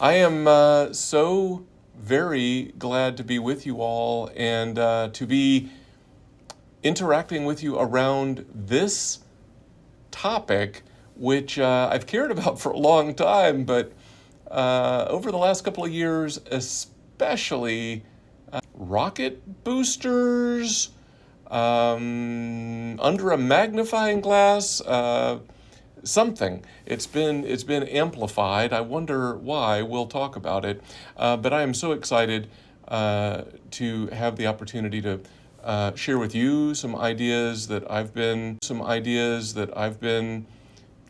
I am so very glad to be with you all and to be interacting with you around this topic, which I've cared about for a long time, but over the last couple of years, especially rocket boosters, under a magnifying glass, something. It's been amplified. I wonder why. We'll talk about it. But I am so excited to have the opportunity to share with you some ideas that I've been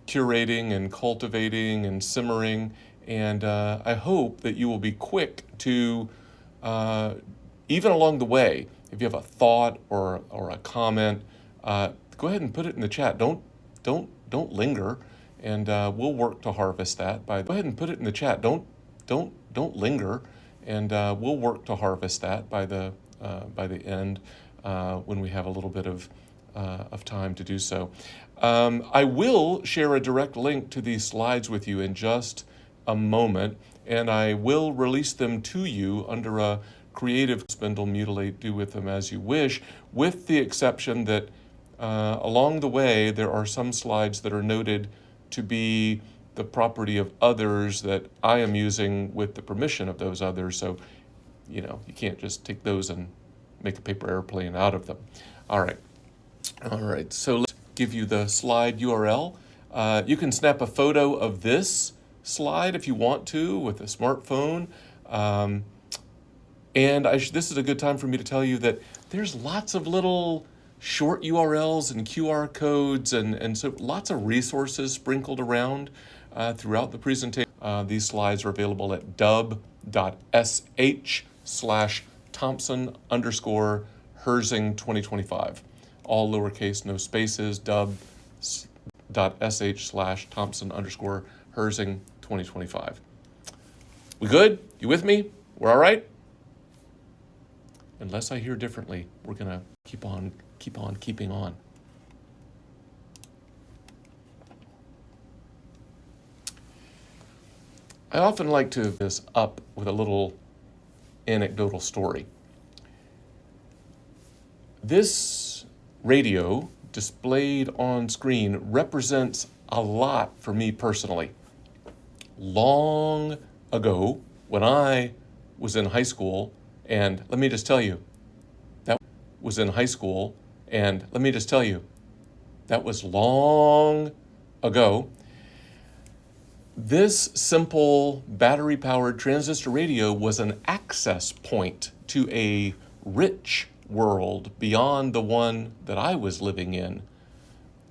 curating and cultivating and simmering. And I hope that you will be quick to, even along the way, if you have a thought or a comment, go ahead and put it in the chat. Don't linger, and we'll work to harvest that. Go ahead and put it in the chat. Don't linger, and we'll work to harvest that by the end when we have a little bit of time to do so. I will share a direct link to these slides with you in just a moment, and I will release them to you under a creative spindle, mutilate, do with them as you wish, with the exception that along the way there are some slides that are noted to be the property of others that I am using with the permission of those others. So, you can't just take those and make a paper airplane out of them. All right. So let's give you the slide URL. You can snap a photo of this slide if you want to with a smartphone. And this is a good time for me to tell you that there's lots of little short URLs and QR codes and so lots of resources sprinkled around throughout the presentation. These slides are available at dub.sh/Thompson_Herzing 2025. All lowercase, no spaces, dub.sh/Thompson_Herzing 2025. We good? You with me? We're all right? Unless I hear differently, we're going to keep on keeping on. I often like to this up with a little anecdotal story. This radio displayed on screen represents a lot for me personally. Long ago, when I was in high school, and let me just tell you, that was long ago. This simple battery-powered transistor radio was an access point to a rich world beyond the one that I was living in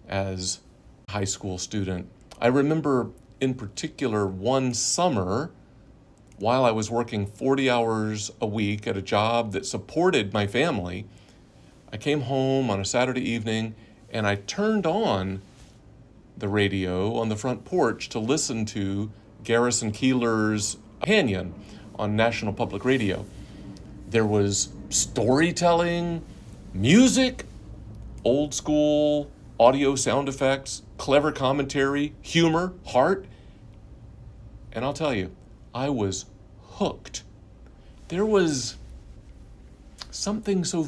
as a high school student. I remember in particular one summer while I was working 40 hours a week at a job that supported my family. I came home on a Saturday evening and I turned on the radio on the front porch to listen to Garrison Keillor's Canyon on National Public Radio. There was storytelling, music, old school audio sound effects, clever commentary, humor, heart. And I'll tell you, I was hooked. There was something so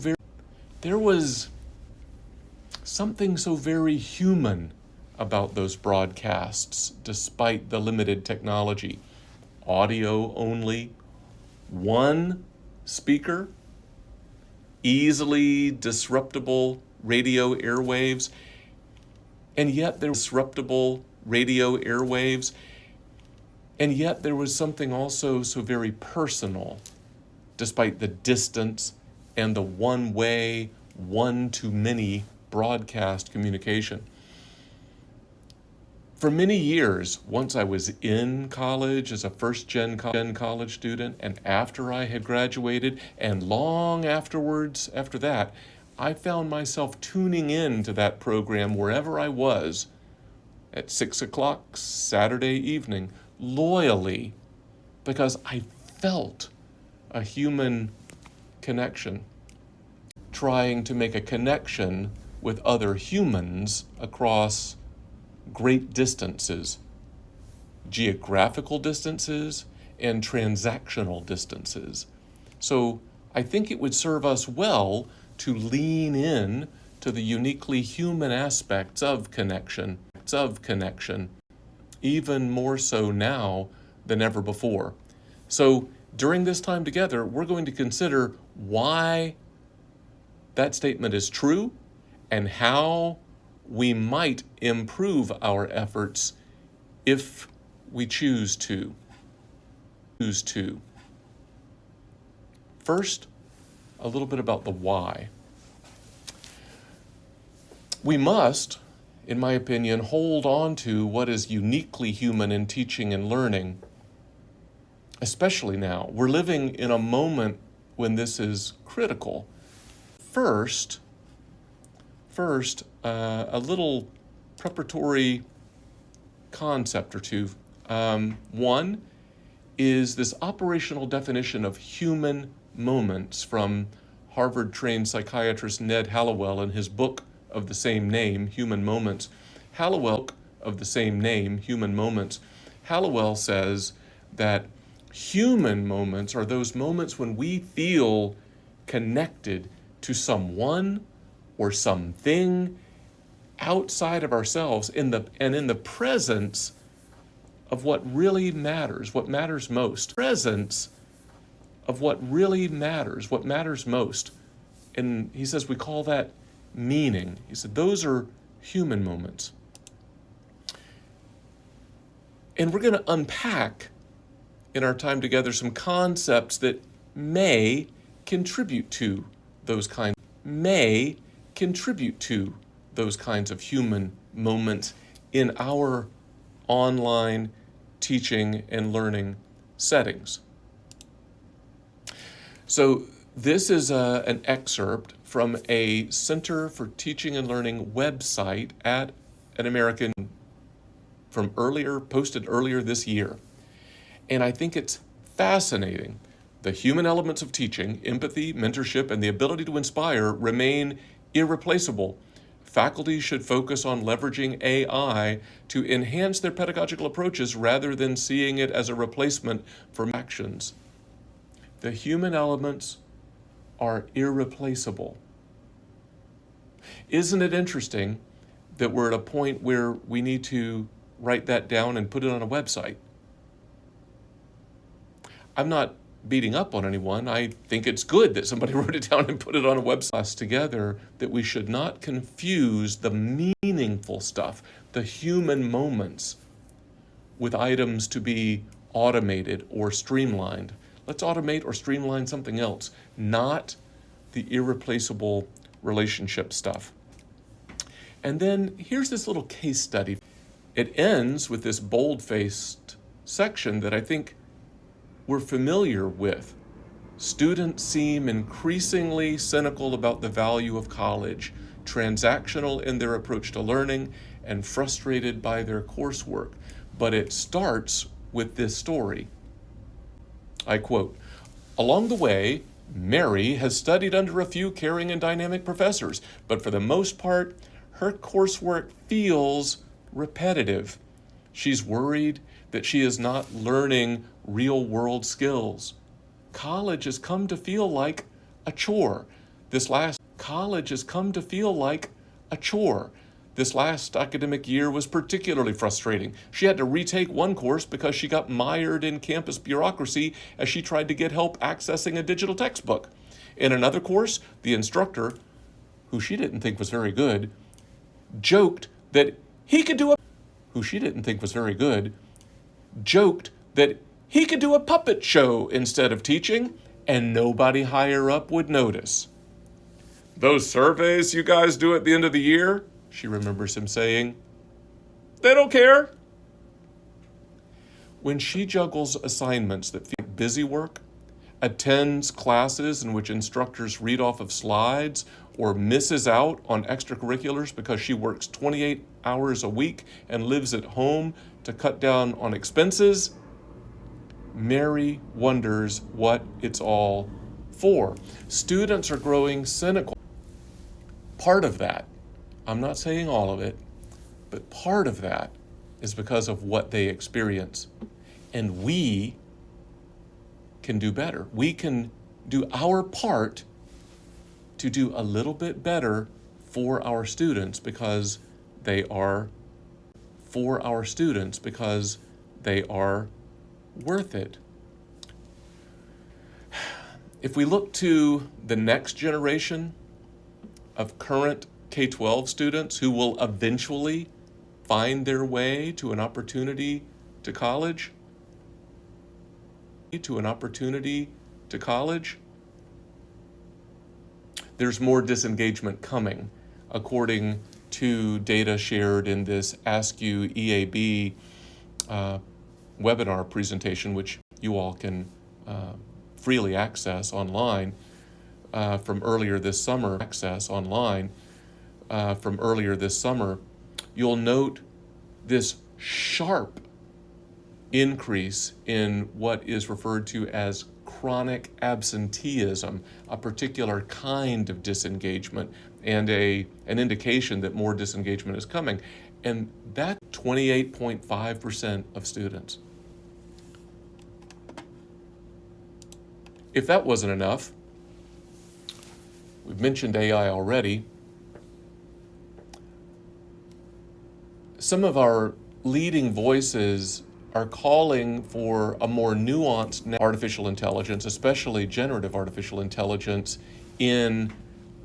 very human about those broadcasts, despite the limited technology. Audio only, one speaker, easily disruptible radio airwaves, and yet there was something also so very personal, despite the distance and the one-way, one-to-many broadcast communication. For many years, once I was in college as a first-gen college student, and after I had graduated, and long afterwards, after that, I found myself tuning in to that program wherever I was at 6 o'clock Saturday evening, loyally, because I felt a human connection, trying to make a connection with other humans across great distances, geographical distances, and transactional distances. So I think it would serve us well to lean in to the uniquely human aspects of connection, even more so now than ever before. So during this time together, we're going to consider why that statement is true and how we might improve our efforts if we choose to. First, a little bit about the why. We must, in my opinion, hold on to what is uniquely human in teaching and learning, especially now. We're living in a moment when this is critical. First, a little preparatory concept or two. One is this operational definition of human moments from Harvard-trained psychiatrist Ned Hallowell in his book of the same name, Human Moments. Hallowell says that human moments are those moments when we feel connected to someone or something outside of ourselves in the presence of what really matters, what matters most. Presence of what really matters, what matters most. And he says we call that meaning. He said those are human moments. And we're going to unpack in our time together some concepts that may contribute to those kinds of human moments in our online teaching and learning settings. So this is an excerpt from a Center for Teaching and Learning website at an American posted earlier this year. And I think it's fascinating. The human elements of teaching, empathy, mentorship, and the ability to inspire remain irreplaceable. Faculty should focus on leveraging AI to enhance their pedagogical approaches rather than seeing it as a replacement for actions. The human elements are irreplaceable. Isn't it interesting that we're at a point where we need to write that down and put it on a website? I'm not beating up on anyone. I think it's good that somebody wrote it down and put it on a website together, that we should not confuse the meaningful stuff, the human moments, with items to be automated or streamlined. Let's automate or streamline something else, not the irreplaceable relationship stuff. And then here's this little case study. It ends with this bold-faced section that I think we're familiar with. Students seem increasingly cynical about the value of college, transactional in their approach to learning, and frustrated by their coursework. But it starts with this story. I quote, "Along the way, Mary has studied under a few caring and dynamic professors, but for the most part, her coursework feels repetitive. She's worried that she is not learning real-world skills. College has come to feel like a chore. This last academic year was particularly frustrating. She had to retake one course because she got mired in campus bureaucracy as she tried to get help accessing a digital textbook. In another course, the instructor, who she didn't think was very good, joked that he could do a puppet show instead of teaching, and nobody higher up would notice. Those surveys you guys do at the end of the year," she remembers him saying, "they don't care." When she juggles assignments that feel like busy work, attends classes in which instructors read off of slides, or misses out on extracurriculars because she works 28 hours a week and lives at home to cut down on expenses, Mary wonders what it's all for. Students are growing cynical. Part of that, I'm not saying all of it, but part of that is because of what they experience. And we can do better. We can do our part to do a little bit better for our students because they are worth it. If we look to the next generation of current K-12 students who will eventually find their way to an opportunity to college, there's more disengagement coming, according to data shared in this Ask You EAB webinar presentation, which you all can freely access online from earlier this summer. You'll note this sharp increase in what is referred to as chronic absenteeism, a particular kind of disengagement, and an indication that more disengagement is coming. And that's 28.5% of students. If that wasn't enough, we've mentioned AI already. Some of our leading voices are calling for a more nuanced artificial intelligence, especially generative artificial intelligence, in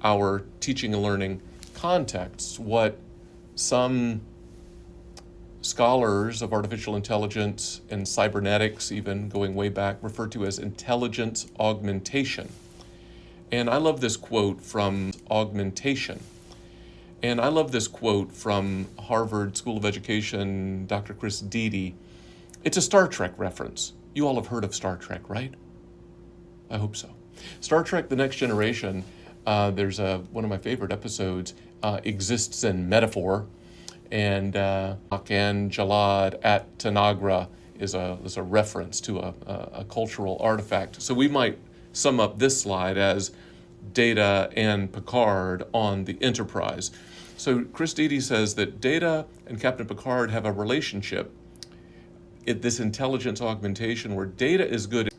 our teaching and learning contexts. What some scholars of artificial intelligence and cybernetics, even going way back, refer to as intelligence augmentation. And I love this quote from Harvard School of Education, Dr. Chris Deedy. It's a Star Trek reference. You all have heard of Star Trek, right? I hope so. Star Trek: The Next Generation, there's one of my favorite episodes, exists in metaphor, and Jalad at Tanagra is a reference to a cultural artifact. So we might sum up this slide as Data and Picard on the Enterprise. So Chris Deedy says that Data and Captain Picard have a relationship at this intelligence augmentation where Data is good at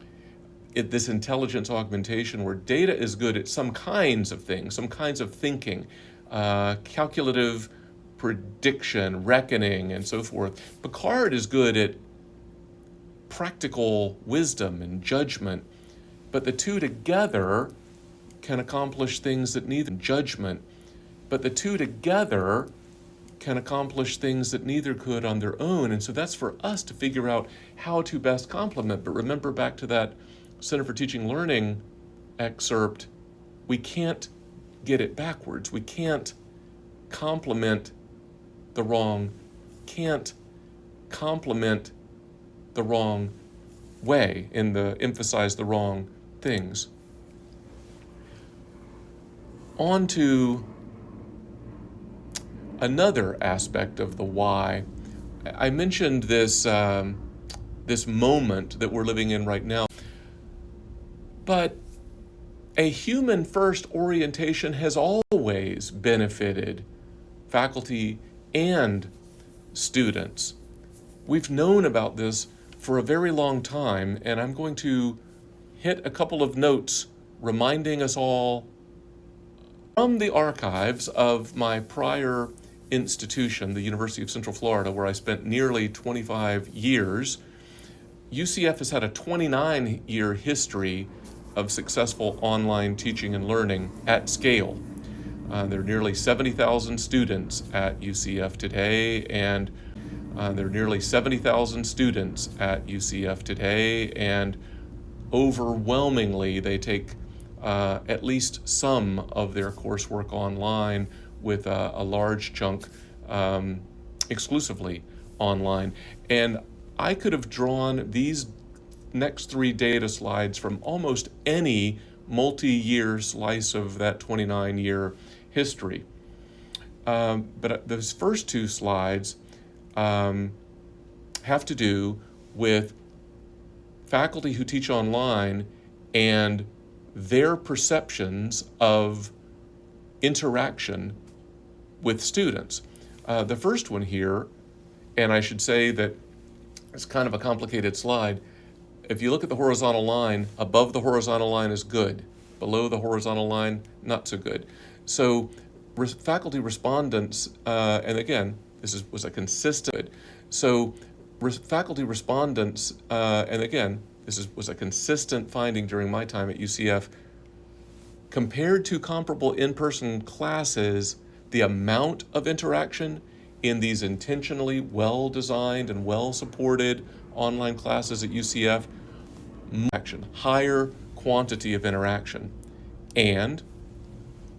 some kinds of things, some kinds of thinking, calculative prediction, reckoning, and so forth. Picard is good at practical wisdom and judgment, but the two together can accomplish things that neither could on their own. And so that's for us to figure out how to best complement. But remember, back to that Center for Teaching and Learning excerpt, we can't get it backwards. We can't complement the wrong way and emphasize the wrong things. On to another aspect of the why. I mentioned this moment that we're living in right now, but a human-first orientation has always benefited faculty and students. We've known about this for a very long time, and I'm going to hit a couple of notes reminding us all from the archives of my prior institution, the University of Central Florida, where I spent nearly 25 years. UCF has had a 29-year history of successful online teaching and learning at scale. There are nearly 70,000 students at UCF today, and overwhelmingly they take at least some of their coursework online, with a large chunk exclusively online. And I could have drawn these next three data slides from almost any multi-year slice of that 29-year history. But those first two slides have to do with faculty who teach online and their perceptions of interaction with students. The first one here, and I should say that it's kind of a complicated slide, if you look at the horizontal line, above the horizontal line is good. Below the horizontal line, not so good. So faculty respondents, and again, was a consistent. So faculty respondents, and again, was a consistent finding during my time at UCF. Compared to comparable in-person classes, the amount of interaction in these intentionally well-designed and well-supported online classes at UCF, higher quantity of interaction, and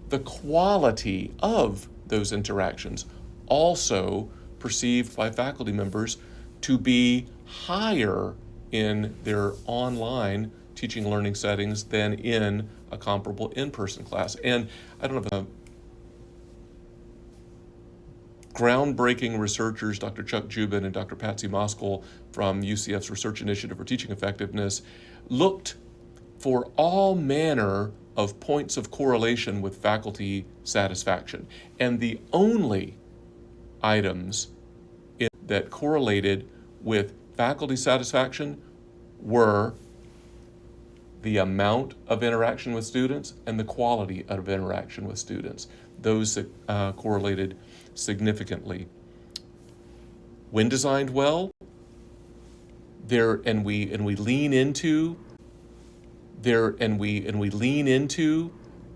the quality of those interactions also perceived by faculty members to be higher in their online teaching learning settings than in a comparable in-person class. And I don't know if groundbreaking researchers, Dr. Chuck Jubin and Dr. Patsy Moskal from UCF's Research Initiative for Teaching Effectiveness, looked for all manner of points of correlation with faculty satisfaction. And the only items that correlated with faculty satisfaction were the amount of interaction with students and the quality of interaction with students. Those correlated significantly. When designed well, and we lean into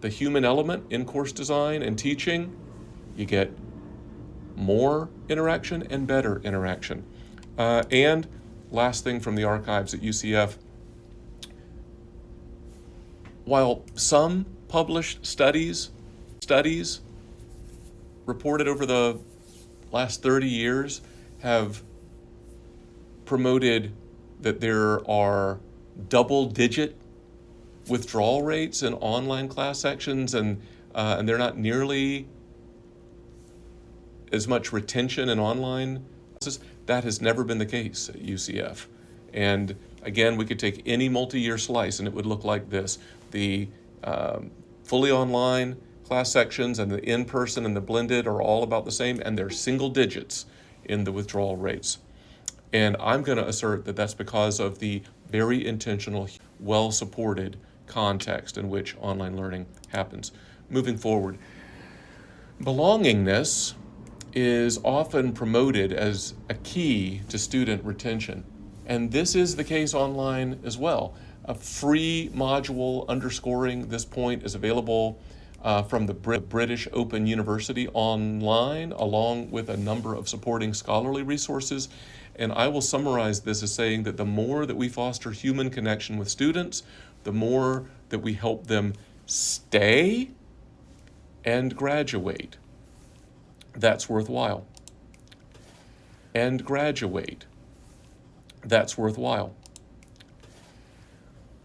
the human element in course design and teaching, you get more interaction and better interaction. And last thing from the archives at UCF, while some published studies reported over the last 30 years have promoted that there are double-digit withdrawal rates in online class sections, and they're not nearly as much retention in online classes. That has never been the case at UCF. And again, we could take any multi-year slice and it would look like this. The fully online class sections and the in-person and the blended are all about the same, and they're single digits in the withdrawal rates. And I'm going to assert that that's because of the very intentional, well-supported context in which online learning happens. Moving forward, belongingness is often promoted as a key to student retention. And this is the case online as well. A free module underscoring this point is available from the British Open University online, along with a number of supporting scholarly resources. And I will summarize this as saying that the more that we foster human connection with students, the more that we help them stay and graduate. That's worthwhile. And graduate. That's worthwhile.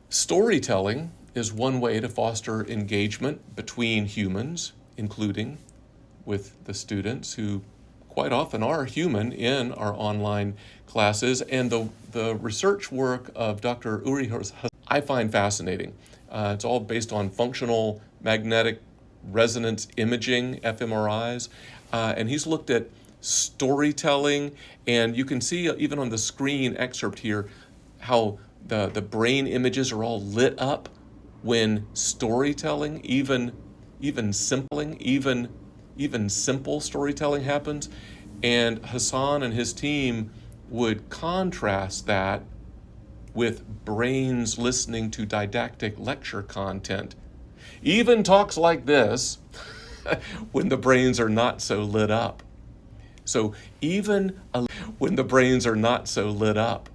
Storytelling is one way to foster engagement between humans, including with the students who quite often are human in our online classes. And the research work of Dr. Uri Herzing I find fascinating. It's all based on functional magnetic resonance imaging, fMRIs, and he's looked at storytelling, and you can see even on the screen excerpt here how the brain images are all lit up when storytelling, even simple storytelling happens. And Hassan and his team would contrast that with brains listening to didactic lecture content. Even talks like this when the brains are not so lit up. So even when the brains are not so lit up.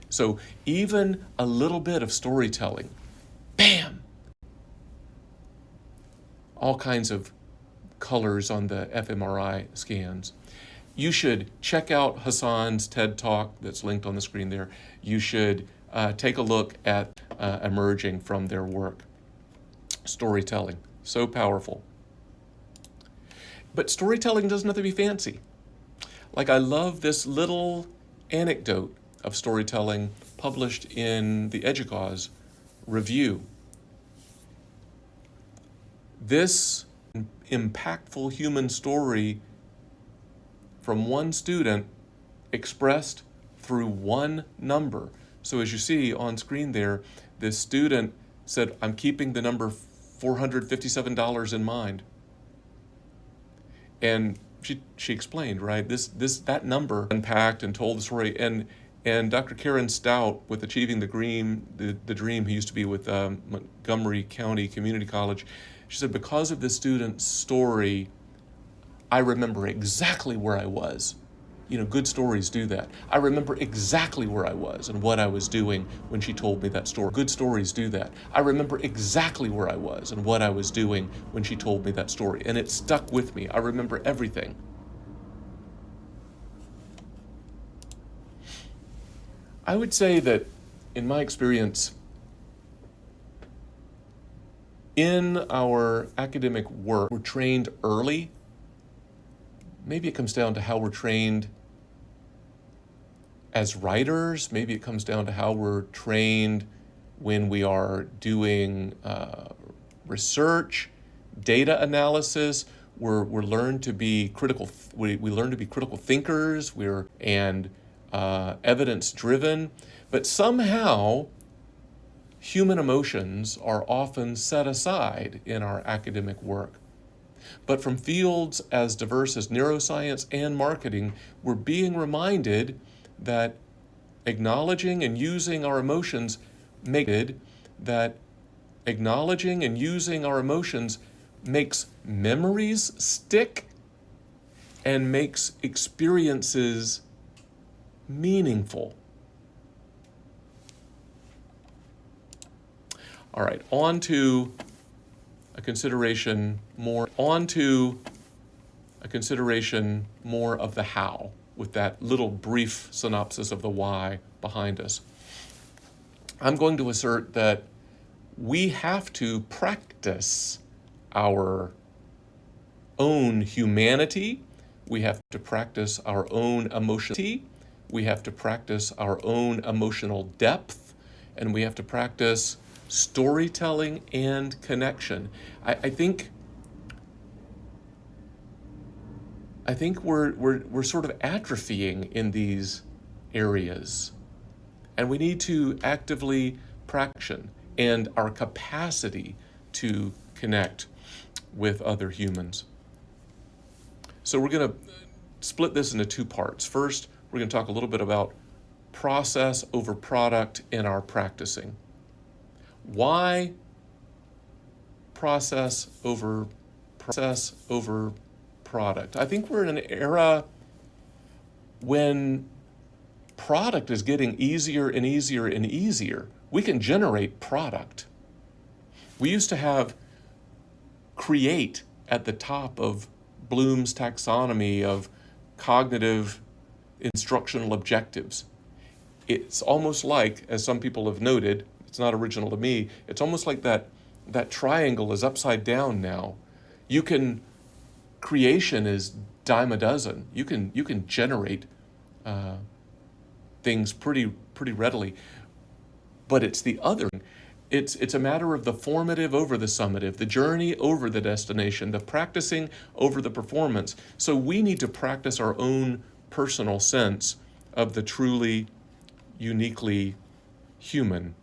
So even a little bit of storytelling, bam! All kinds of colors on the fMRI scans. You should check out Hassan's TED Talk that's linked on the screen there. You should take a look at emerging from their work. Storytelling, so powerful. But storytelling doesn't have to be fancy. Like, I love this little anecdote of storytelling published in the EDUCAUSE review. This impactful human story from one student expressed through one number. So as you see on screen there, this student said, I'm keeping the number $457 in mind. And she explained, right, that number unpacked and told the story. And Dr. Karen Stout with Achieving the Dream, who used to be with Montgomery County Community College, she said, because of this student's story, I remember exactly where I was. You know, good stories do that. I remember exactly where I was and what I was doing when she told me that story. Good stories do that. I remember exactly where I was and what I was doing when she told me that story. And it stuck with me. I remember everything. I would say that, in my experience, in our academic work, we're trained early. Maybe it comes down to how we're trained as writers. Maybe it comes down to how we're trained when we are doing research, data analysis. We're learned to be critical. We learn to be critical thinkers. And evidence driven. But somehow, human emotions are often set aside in our academic work. But from fields as diverse as neuroscience and marketing, we're being reminded that acknowledging and using our emotions makes memories stick and makes experiences meaningful. All right, on to a consideration more of the how, with that little brief synopsis of the why behind us. I'm going to assert that we have to practice our own humanity. We have to practice our own emotionality. We have to practice our own emotional depth, and we have to practice storytelling and connection. I think we're sort of atrophying in these areas, and we need to actively practice and our capacity to connect with other humans. So we're going to split this into two parts. First, we're going to talk a little bit about process over product in our practicing. Why process over product? I think we're in an era when product is getting easier and easier and easier. We can generate product. We used to have create at the top of Bloom's taxonomy of cognitive instructional objectives. It's almost like, as some people have noted, it's not original to me, it's almost like that triangle is upside down now. Creation is dime a dozen. You can generate things pretty readily, but it's the other. It's a matter of the formative over the summative, the journey over the destination, the practicing over the performance. So we need to practice our own personal sense of the truly, uniquely human,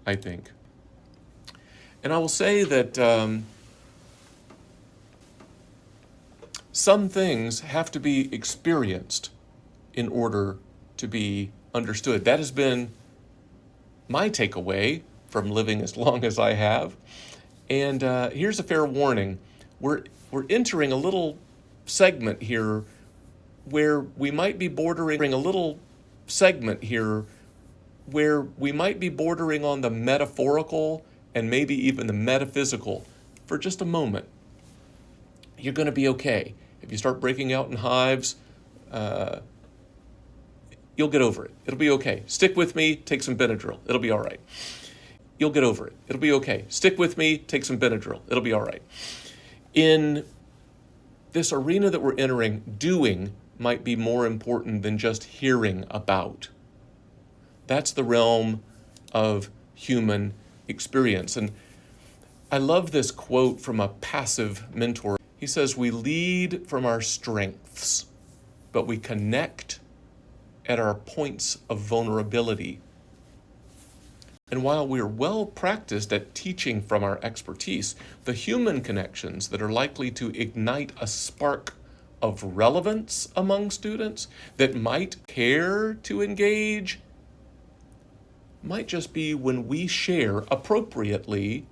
I think. And I will say that some things have to be experienced in order to be understood. That has been my takeaway from living as long as I have. And here's a fair warning. We're entering a little segment here where we might be bordering on the metaphorical and maybe even the metaphysical for just a moment. You're going to be okay. If you start breaking out in hives, you'll get over it. It'll be okay. Stick with me, take some Benadryl. It'll be all right. You'll get over it. It'll be okay. Stick with me, take some Benadryl. It'll be all right. In this arena that we're entering, doing might be more important than just hearing about. That's the realm of human experience. And I love this quote from a passive mentor. He says, "We lead from our strengths, but we connect at our points of vulnerability." And while we're well practiced at teaching from our expertise, the human connections that are likely to ignite a spark of relevance among students that might care to engage might just be when we share appropriately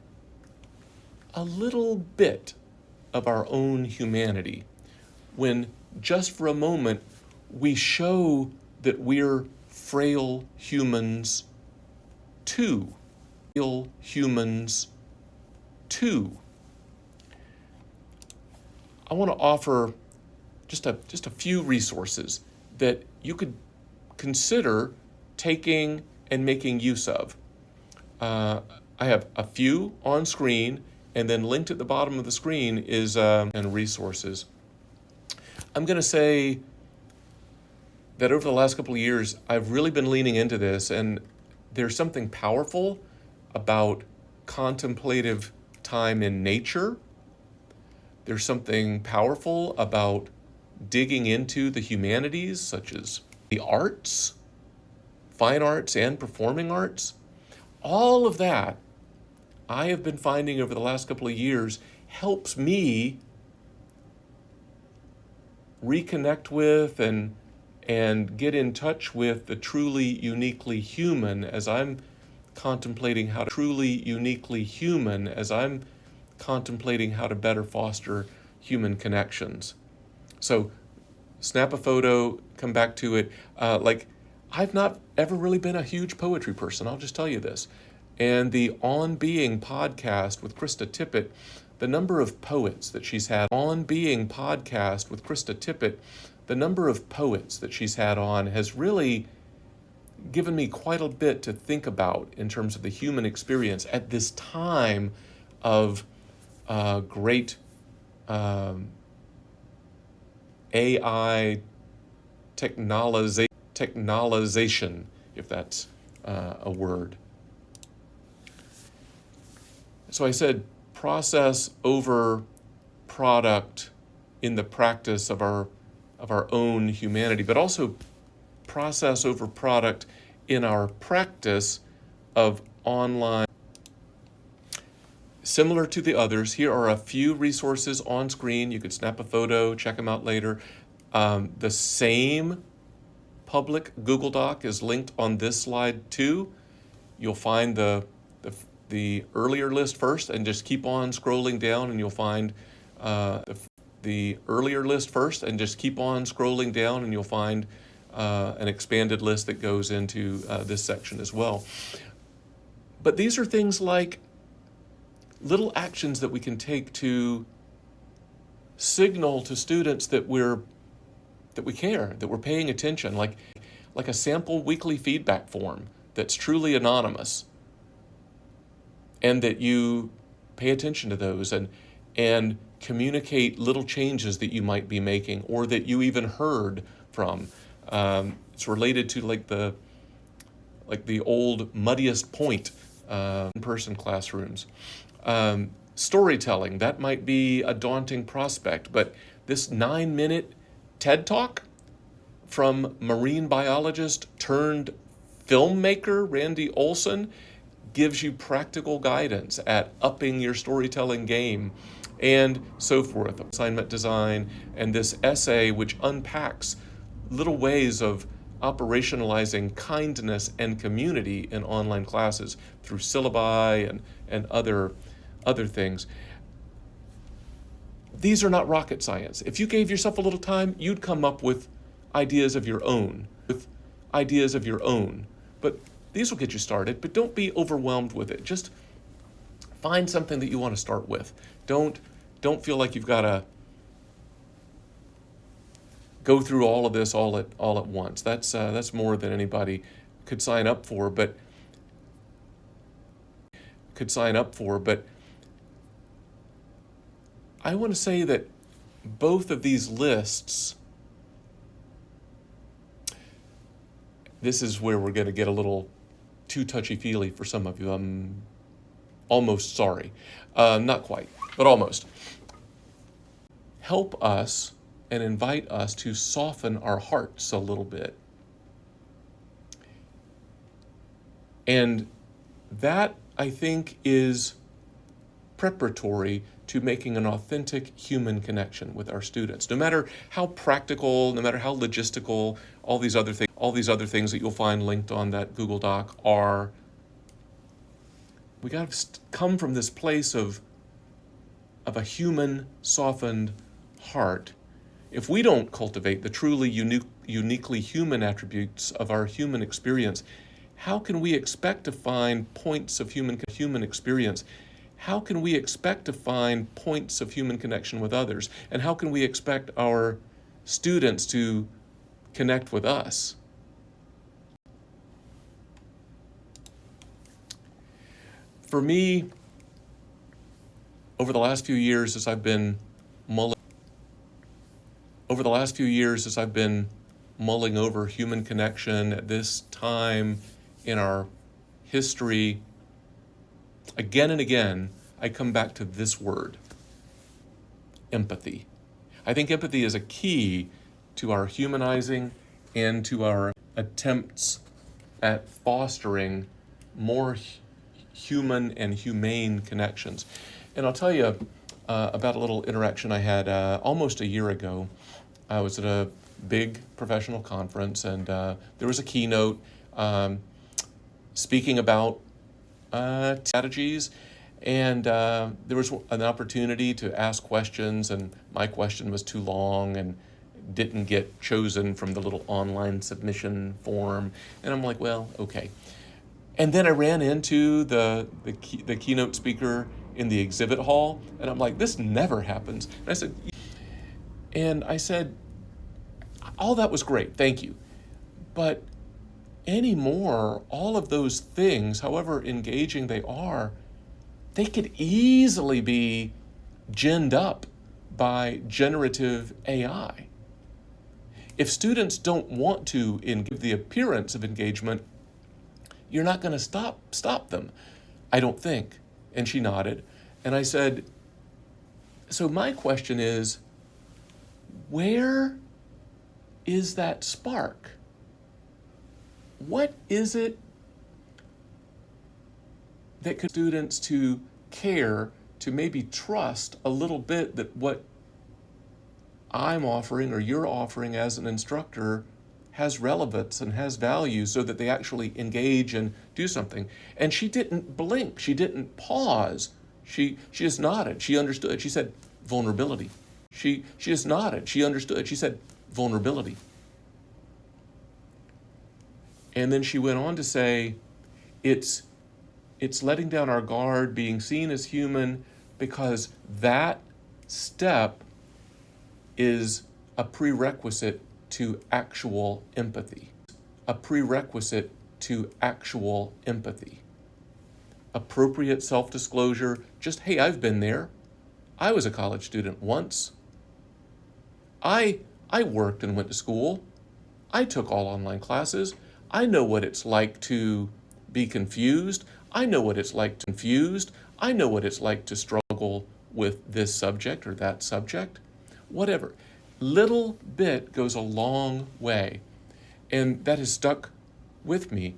a little bit of our own humanity. When just for a moment we show that we're frail humans too. Frail humans too. I want to offer just a few resources that you could consider taking and making use of. I have a few on screen, and then linked at the bottom of the screen is and resources. I'm going to say that over the last couple of years, I've really been leaning into this, and there's something powerful about contemplative time in nature. There's something powerful about digging into the humanities, such as the arts, fine arts and performing arts. All of that, I have been finding over the last couple of years, helps me reconnect with and get in touch with the truly uniquely human as I'm contemplating how to better foster human connections. So snap a photo, come back to it. I've not ever really been a huge poetry person, I'll just tell you this. And the On Being podcast with Krista Tippett, the number of poets that she's had on has really given me quite a bit to think about in terms of the human experience at this time of great AI technologization, if that's a word. So I said process over product in the practice of our own humanity, but also process over product in our practice of online. Similar to the others, here are a few resources on screen. You could snap a photo, check them out later. The same public Google Doc is linked on this slide too. You'll find the earlier list first, and just keep on scrolling down, and you'll find the earlier list first, and just keep on scrolling down, and you'll find an expanded list that goes into this section as well. But these are things like little actions that we can take to signal to students that we care, that we're paying attention, like a sample weekly feedback form that's truly anonymous, and that you pay attention to those and communicate little changes that you might be making or that you even heard from. It's related to like the old muddiest point in-person classrooms. Storytelling, that might be a daunting prospect, but this 9-minute TED Talk from marine biologist turned filmmaker Randy Olson gives you practical guidance at upping your storytelling game and so forth. Assignment design, and this essay which unpacks little ways of operationalizing kindness and community in online classes through syllabi and other things. These are not rocket science. If you gave yourself a little time, you'd come up with ideas of your own. But these will get you started, but don't be overwhelmed with it. Just find something that you want to start with. Don't feel like you've got to go through all of this all at once. That's more than anybody could sign up for, but I want to say that both of these lists, this is where we're going to get a little too touchy-feely for some of you. I'm almost sorry. Not quite, but almost. Help us and invite us to soften our hearts a little bit. And That, I think, is preparatory to making an authentic human connection with our students. No matter how practical, no matter how logistical, all these other things that you'll find linked on that Google Doc are, we got to come from this place of a human, softened heart. If we don't cultivate the truly uniquely human attributes of our human experience, how can we expect to find points of human experience? How can we expect to find points of human connection with others? And how can we expect our students to connect with us? For me, over the last few years as I've been mulling over human connection at this time in our history, again and again, I come back to this word, empathy. I think empathy is a key to our humanizing and to our attempts at fostering more human and humane connections. And I'll tell you about a little interaction I had almost a year ago. I was at a big professional conference, and there was a keynote speaking about strategies, and there was an opportunity to ask questions, and my question was too long and didn't get chosen from the little online submission form. And I'm like, well, okay. And then I ran into the keynote speaker in the exhibit hall, and I'm like, this never happens. And I said, all that was great, thank you. But anymore, all of those things, however engaging they are, they could easily be ginned up by generative AI. If students don't want to give the appearance of engagement, you're not going to stop them, I don't think. And she nodded. And I said, so my question is, where is that spark? What is it that could students to care, to maybe trust a little bit that what I'm offering or you're offering as an instructor has relevance and has value, so that they actually engage and do something? And she didn't blink. She didn't pause. She just nodded. She understood. She said, vulnerability. She just nodded. She understood. She said, vulnerability. And then she went on to say, it's letting down our guard, being seen as human, because that step is a prerequisite to actual empathy. A prerequisite to actual empathy. Appropriate self-disclosure, just, hey, I've been there. I was a college student once. I worked and went to school. I took all online classes. I know what it's like to be confused. I know what it's like to struggle with this subject or that subject. Whatever. Little bit goes a long way. And that has stuck with me.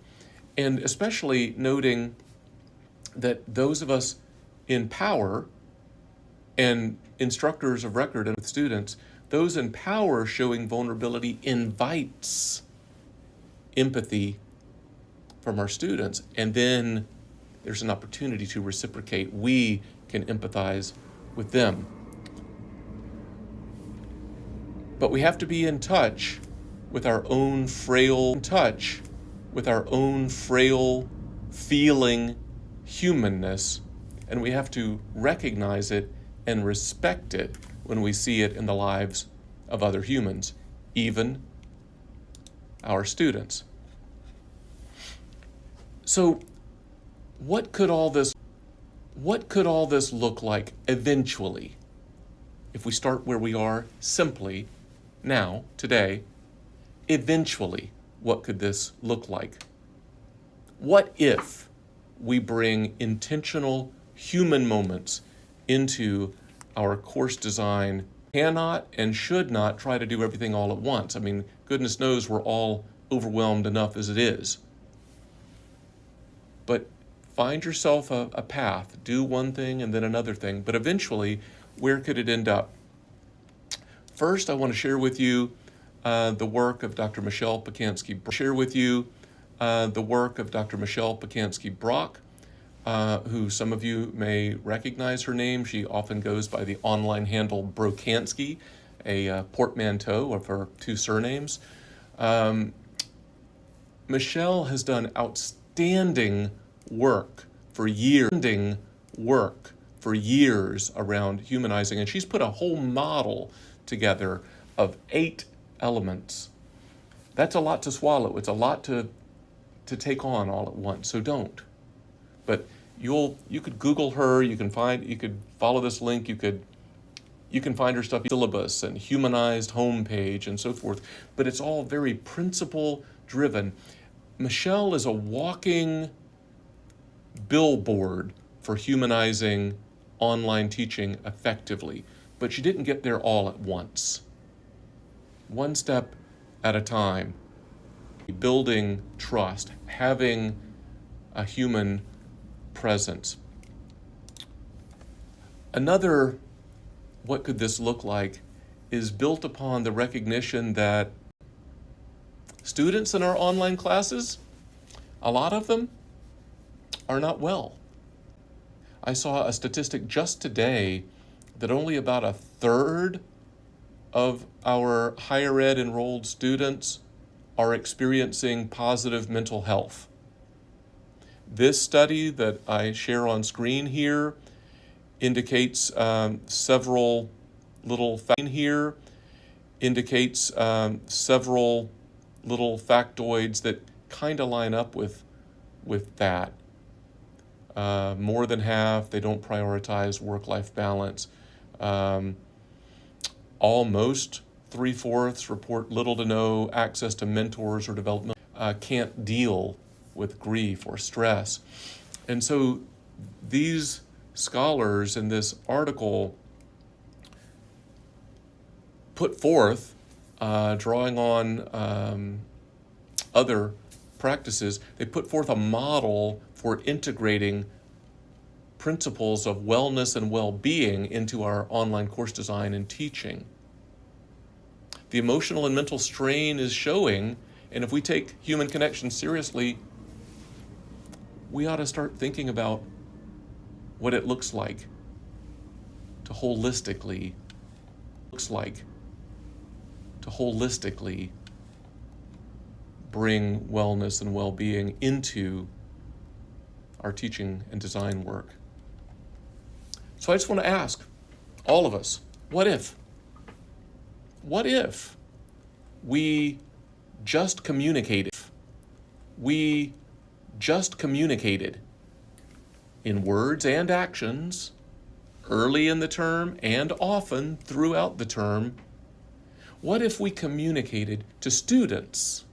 And especially noting that those of us in power and instructors of record and with students, those in power showing vulnerability invites empathy from our students. And then there's an opportunity to reciprocate. We can empathize with them. But we have to be in touch with our own frail feeling humanness, and we have to recognize it and respect it when we see it in the lives of other humans, even our students. So what could all this look like eventually? If we start where we are simply now, today, eventually, what could this look like? What if we bring intentional human moments into our course design? Cannot and should not try to do everything all at once. I mean, goodness knows we're all overwhelmed enough as it is. But find yourself a path, do one thing and then another thing, but eventually, where could it end up? First, I want to share with you the work of Dr. Michelle Pacansky-Brock, who some of you may recognize her name. She often goes by the online handle Brokansky, a portmanteau of her two surnames. Michelle has done outstanding work for years around humanizing, and she's put a whole model together of 8 elements. That's a lot to swallow. It's a lot to take on all at once, so don't. But you could Google her, you could follow this link, you can find her stuff, syllabus and humanized homepage and so forth, but it's all very principle driven. Michelle is a walking billboard for humanizing online teaching effectively, but she didn't get there all at once. One step at a time, building trust, having a human presence. Another, what could this look like, is built upon the recognition that students in our online classes, a lot of them are not well. I saw a statistic just today that only about a third of our higher ed enrolled students are experiencing positive mental health. This study that I share on screen here indicates several little factoids that kind of line up with that. More than half, they don't prioritize work-life balance. Almost 3/4 report little to no access to mentors or development, can't deal with grief or stress. And so these scholars in this article put forth, drawing on other practices, they put forth a model for integrating principles of wellness and well-being into our online course design and teaching. The emotional and mental strain is showing, and if we take human connection seriously, we ought to start thinking about what it looks like to holistically bring wellness and well-being into our teaching and design work. So I just want to ask all of us, what if we just communicated in words and actions early in the term and often throughout the term? What if we communicated to students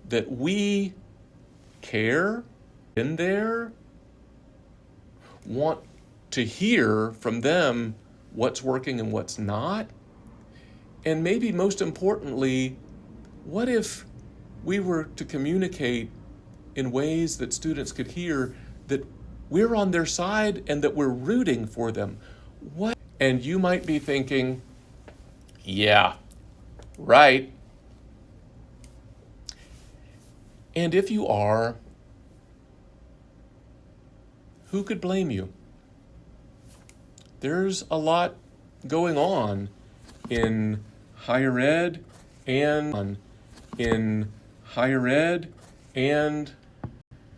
that we care, in there, want to hear from them what's working and what's not? And maybe most importantly, what if we were to communicate in ways that students could hear that we're on their side and that we're rooting for them? What? And you might be thinking, yeah, right. And if you are, who could blame you? There's a lot going on in higher ed and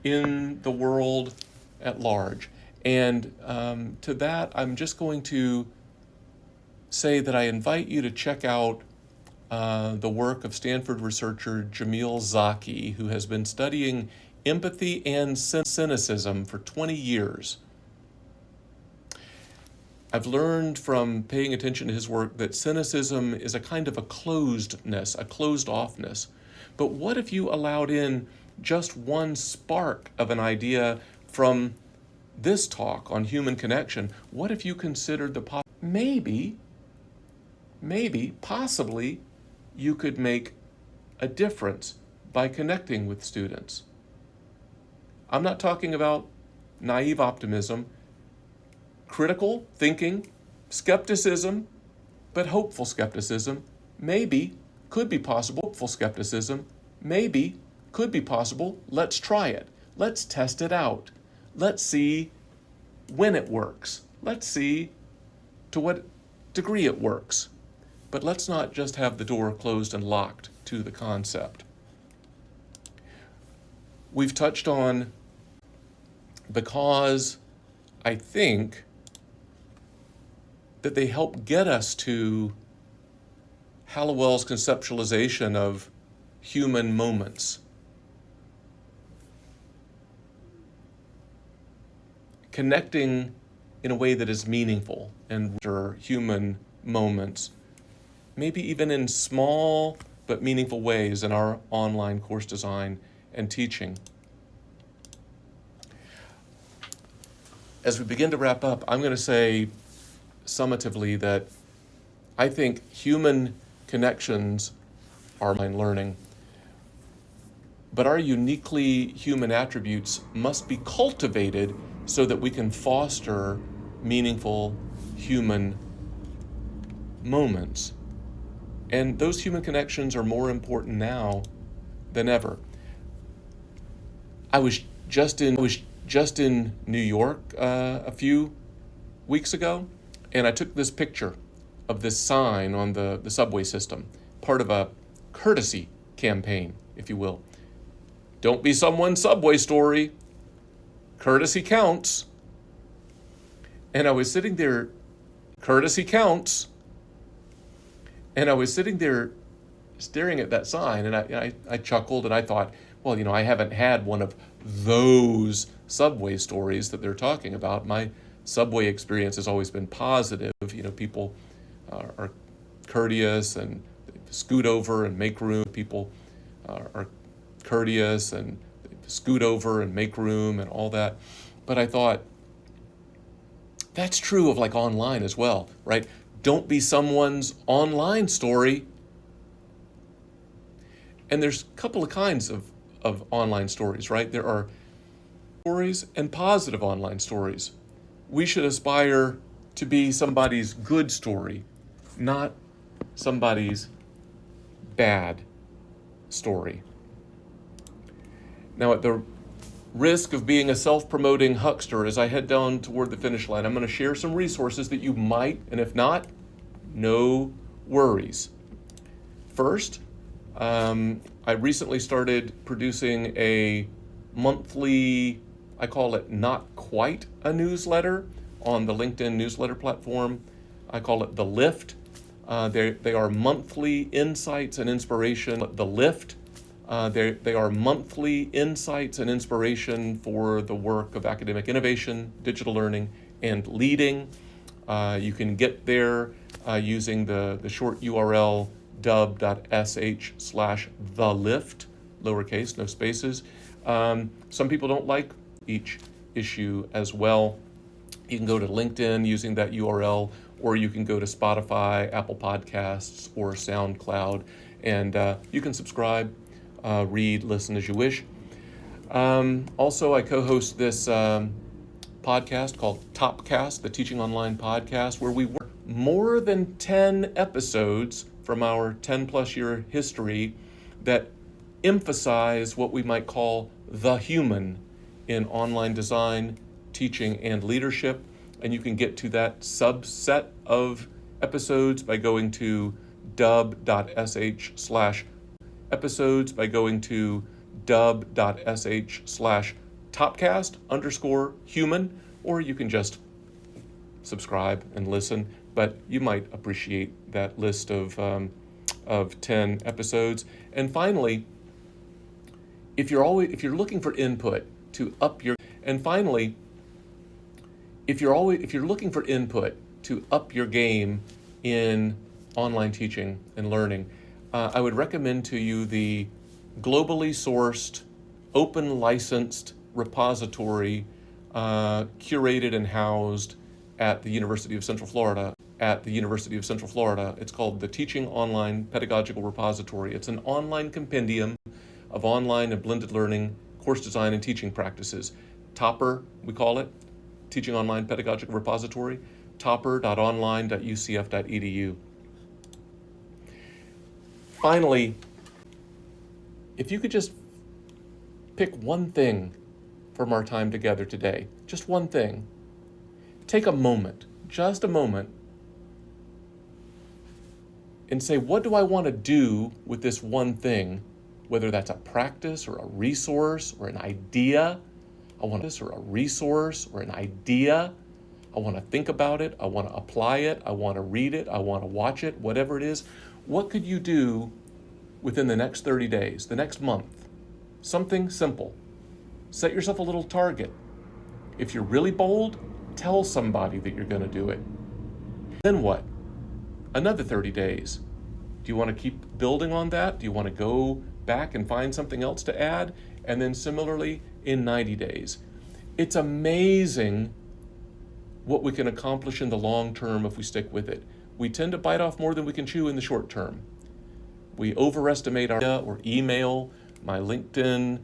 in the world at large. And to that, I'm just going to say that I invite you to check out the work of Stanford researcher Jamil Zaki, who has been studying empathy and cynicism for 20 years. I've learned from paying attention to his work that cynicism is a kind of a closedness, a closed-offness. But what if you allowed in just one spark of an idea from this talk on human connection? What if you considered possibly, you could make a difference by connecting with students? I'm not talking about naive optimism. Critical thinking, skepticism, but hopeful skepticism, maybe, could be possible. Hopeful skepticism, maybe, could be possible. Let's try it. Let's test it out. Let's see when it works. Let's see to what degree it works. But let's not just have the door closed and locked to the concept. We've touched on, because I think that they help get us to Hallowell's conceptualization of human moments. Connecting in a way that is meaningful and human moments, maybe even in small but meaningful ways in our online course design and teaching. As we begin to wrap up, I'm going to say summatively that I think human connections are online learning, but our uniquely human attributes must be cultivated so that we can foster meaningful human moments. And those human connections are more important now than ever. I was just in New York a few weeks ago, and I took this picture of this sign on the subway system, part of a courtesy campaign, if you will. Don't be someone's subway story. Courtesy counts. And I was sitting there, courtesy counts. And I was sitting there staring at that sign, and I chuckled, and I thought, well, I haven't had one of those subway stories that they're talking about. My subway experience has always been positive. People are courteous and scoot over and make room. People are courteous and scoot over and make room and all that. But I thought, that's true of online as well, right? Don't be someone's online story. And there's a couple of kinds of online stories, right? There are stories and positive online stories. We should aspire to be somebody's good story, not somebody's bad story. Now, at the risk of being a self-promoting huckster, as I head down toward the finish line, I'm going to share some resources that you might, and if not, no worries. First, I recently started producing a monthly, I call it not quite a newsletter, on the LinkedIn newsletter platform. I call it The Lift. They are monthly insights and inspiration. The Lift. They are monthly insights and inspiration for the work of academic innovation, digital learning, and leading. You can get there using the short URL dub.sh/thelift, lowercase, no spaces. Some people don't like each issue as well. You can go to LinkedIn using that URL, or you can go to Spotify, Apple Podcasts, or SoundCloud, and you can subscribe, read, listen as you wish. Also, I co-host this podcast called Topcast, the Teaching Online podcast, where we work more than 10 episodes from our 10-plus year history that emphasize what we might call the human in online design, teaching, and leadership. And you can get to that subset of episodes by going to dub.sh/topcast_human, or you can just subscribe and listen. But you might appreciate that list of 10 episodes. And finally, if you're looking for input to up your game in online teaching and learning, I would recommend to you the globally sourced, open licensed repository curated and housed at the University of Central Florida. It's called the Teaching Online Pedagogical Repository. It's an online compendium of online and blended learning course design and teaching practices. Topper, we call it, Teaching Online Pedagogic Repository, topper.online.ucf.edu. Finally, if you could just pick one thing from our time together today, just one thing, take a moment, just a moment, and say, what do I want to do with this one thing, whether that's a practice or a resource or an idea. I want to think about it. I want to apply it. I want to read it. I want to watch it, whatever it is. What could you do within the next 30 days, the next month? Something simple. Set yourself a little target. If you're really bold, tell somebody that you're going to do it. Then what? Another 30 days. Do you want to keep building on that? Do you want to go back and find something else to add? And then similarly, in 90 days. It's amazing what we can accomplish in the long term if we stick with it. We tend to bite off more than we can chew in the short term. We overestimate our or email, my LinkedIn